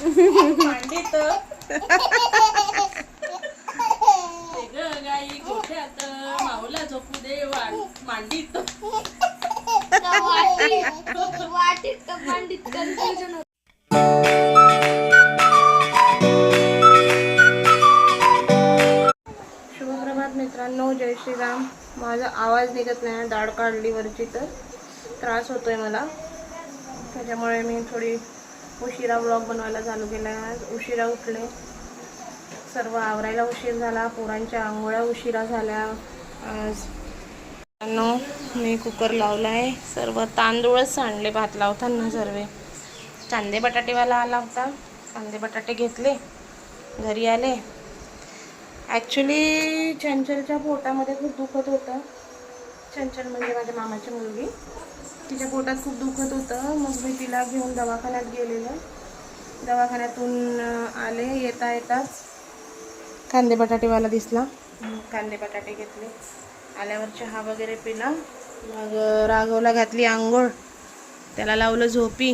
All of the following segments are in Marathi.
मांडीत गाई गोठ्यात माऊला झोपू दे मांडीत वाटीत मांडीत कन्फ्युजन. शुभप्रभात मित्रांनो, जय श्रीराम. माझा आवाज निघत नाही, दाढ काढली वरची तर त्रास होतोय मला, त्याच्यामुळे मी थोडी उशिरा व्लॉग बनवायला चालू केला. आज उशिरा उठले, सर्व आवरायला उशीर झाला, पोरांच्या आंघोळ्या उशिरा झाल्या. आज मी कुकर लावला आहे, सर्व तांदूळच सांडले भात लावताना. सर्व कांदे बटाटेवाला आला होता, कांदे बटाटे घेतले, घरी आले. ॲक्च्युली चंचलच्या पोटामध्ये खूप दुखत होतं. चंचल म्हणजे माझ्या मामाची मुलगी, तिच्या पोटात खूप दुखत होतं. मग मी तिला घेऊन दवाखान्यात गेलेलं. दवाखान्यातून आले, येता येताच कांदे बटाटेवाला दिसला. कांदे बटाटे घेतले, आल्यावर चहा वगैरे पिला. मग राघवला घातली आंघोळ, त्याला लावलं झोपी.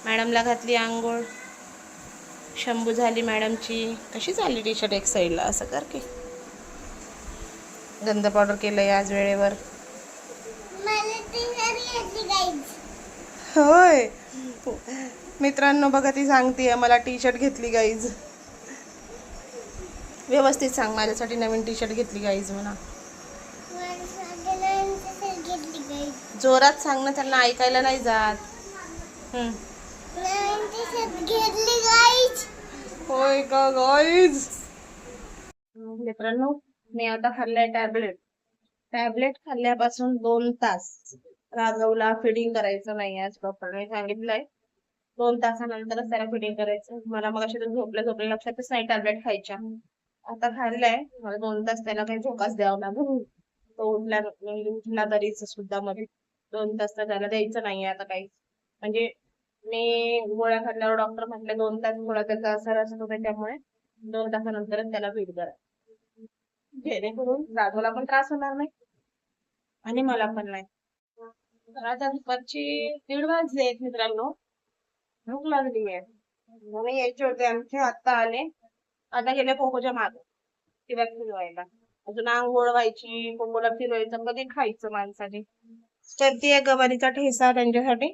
मॅडमला घातली आंघोळ, शंभू झाली मॅडमची. कशी चालली टी शर्ट एक साईडला, असं कर की. गंध पावडर केलंय आज वेळेवर. होय मित्रांनो, बघा ती सांगते मला टी शर्ट घेतली गाईज. व्यवस्थित सांग, माझ्यासाठी नवीन टी शर्ट घेतली गाईज म्हणा. जोरात सांग ना, त्यांना ऐकायला नाही जात. होय का गाईज. मित्रांनो, मी आता खाल्लाय टॅबलेट खाल्ल्यापासून 2 तास. राघवला फिडिंग करायचं नाही, आज डॉक्टरने सांगितलंय 2 तासानंतरच त्याला फिडिंग करायचं. मला मग अशी झोपल्या लक्षातच नाही टॅबलेट खायच्या. आता खाल्लंय, मला 2 तास त्याला काही झोकाच द्यावं लागेल. तो उठला तरीच सुद्धा मध्ये 2 तास तर त्याला द्यायचं नाहीये आता काही. म्हणजे मी गोळ्या खाल्ल्यावर डॉक्टर म्हटले 2 तास गोळ्या त्याचा असर असतो, त्याच्यामुळे 2 तासानंतरच त्याला फीड करा, जेणेकरून राघवला पण त्रास होणार नाही आणि मला पण नाही. आता दुपारची 1:30 वाजले मित्रांनो, भूक लागली आहे. म्हणून यायचे होते आमचे, आत्ता आले. आता गेले कोकोच्या मागे तिला फिरवायला. अजून आंघोळ व्हायची, कोकोला फिरवायचं, कधी खायचं माणसाने. तर ती आहे गवारीचा ठेसा त्यांच्यासाठी.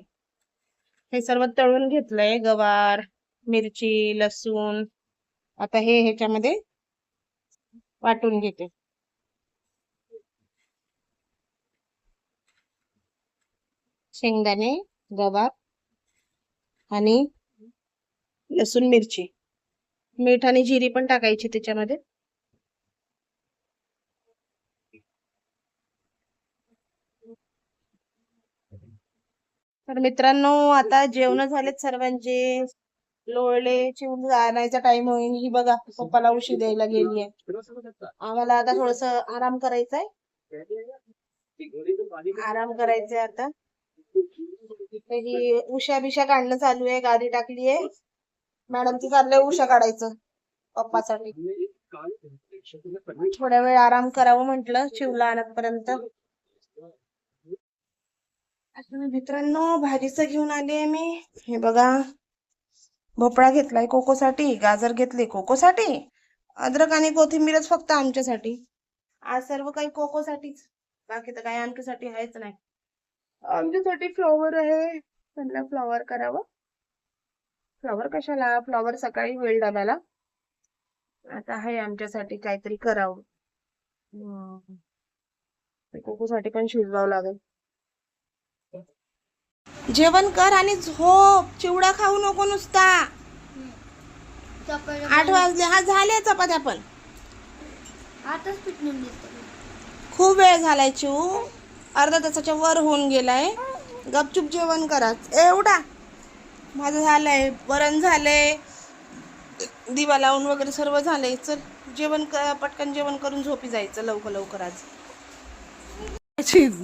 हे सर्व तळून घेतलंय, गवार, मिरची, लसूण. आता हे ह्याच्यामध्ये वाटून घेते. शेंगदाणे, गवार आणि लसूण, मिरची, मीठ आणि जिरी पण टाकायची त्याच्यामध्ये. तर मित्रांनो, आता जेवण झालेत सर्वांचे. लोळले, चिवून आणायचा टाइम होईल. ही बघा पप्पाला उशी द्यायला गेली आहे. आम्हाला आता थोडस आराम करायचंय, आता. ही उशा बिशा काढणं चालू आहे, गादी टाकली आहे. मॅडमची चाललंय उशा काढायचं पप्पासाठी. थोड्या वेळ आराम करावं म्हंटल चिवला आणतपर्यंत. मित्रांनो, भाजीचं घेऊन आले मी. हे बघा, भोपळा घेतलाय कोकोसाठी, गाजर घेतले कोकोसाठी, अद्रक आणि कोथिंबीरच फक्त आमच्यासाठी. आज सर्व काही कोकोसाठीच, बाकी तर काही आमच्यासाठी आहेच नाही. आमच्यासाठी फ्लॉवर आहे, त्यांना फ्लॉवर करावं. फ्लॉवर कशाला, फ्लॉवर सकाळी होईल डब्याला. आता आहे आमच्यासाठी काहीतरी करावं. कोकोसाठी पण शिजवावं लागेल. जेवण कर आणि झोप, चिवडा खाऊ नको नुसता. 8 वाजले. हा झाले चपात्या पण. आताच पिटून खूप वेळ झालाय चिव, अर्धा तासाच्या वर होऊन गेलाय. गपचूप जेवण करा. एवढा माझं झालंय, वरण झालंय, दिवा लावून वगैरे सर्व झालंय. चल जेवण पटकन जेवण करून झोपी जायचं लवकर आज.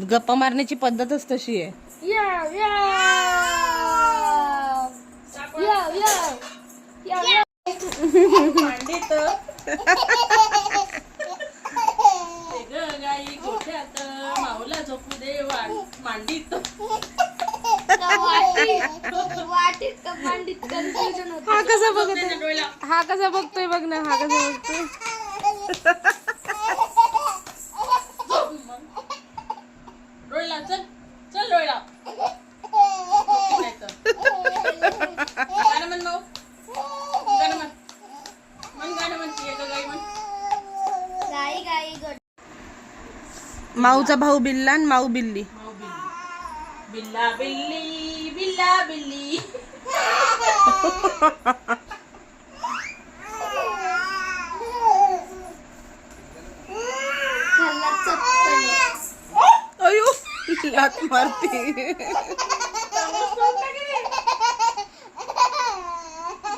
गप्पा मारण्याची पद्धतच तशी आहे. मांडीत गाई गोठ्यात माऊला झोपू दे वाटीत मांडीत कन्फ्युजन होतं. हा कसा त्याच्या बघतोय डोळ्याला. हा कसा बघतोय बघ ना हा कसा बघतोय डोळ्याला चल चल डोळ्याला. गाणं म्हण भाऊ. गाणं म्हण. म्हण गाणं म्हणतीये का गाई म्हण. गाई गाई गड माऊचा भाऊ बिल्ला आणि माऊ बिल्ली माऊ बिल्ली. बिल्ला बिल्ली बिल्ला बिल्ली. खाल्ला चपकन. अयो लात मारते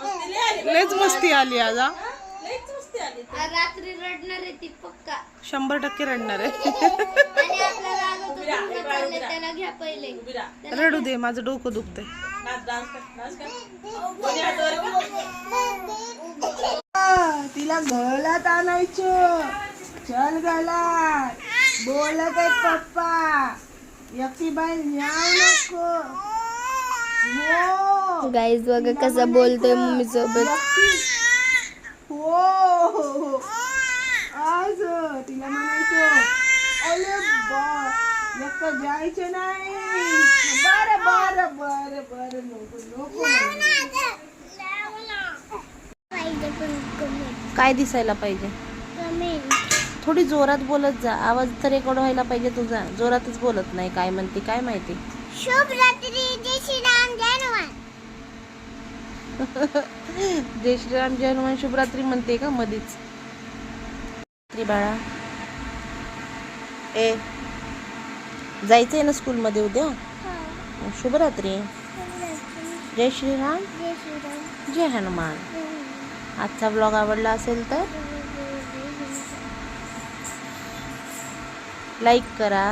मस्ती लय आली. लयच मस्ती आली आज हा. लयच मस्ती आली. रात्री रडणार आहे ती पक्का. 100% रडणार आहे आणि आपला राग होतो पूर्ण चालले त्याला घ्या पहिले. उभी राहा. रडू दे माझं डोकं दुखतंय डान्स डान्स कर डान्स कर. कोणी हातावर का? तिला गळ्यात आणायचं चल गळ्यात बोलत आहे पप्पा एकटी बाई न्याव नको हो गाईज बघा कसा बोलतोय मम्मी सोबत. हो आज तिला म्हणायचं अरे बा एकटं जायचं नाही बरं बरं बरं बरं नको काय दिसायला पाहिजे थोडी जोरात बोलत जा आवाज तर रेकॉर्ड व्हायला पाहिजे तुझा जोरातच बोलत नाही काय म्हणते काय माहिती शुभ रात्री जय श्रीराम जय हनुमान. जय श्रीराम जय हनुमान शुभरात्री म्हणते का मधीच बाळा ए जायचंय ना स्कूल मध्ये उद्या शुभरात्री जय श्रीराम जय श्रीराम. जय हनुमान आजचा ब्लॉग आवडला असेल तर लाईक करा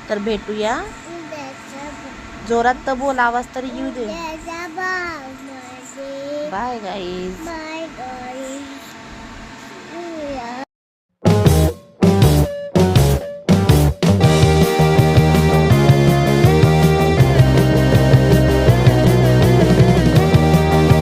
तर भेटूया जोरात तर बोल आवाज तरी येऊ दे बाय गाईज.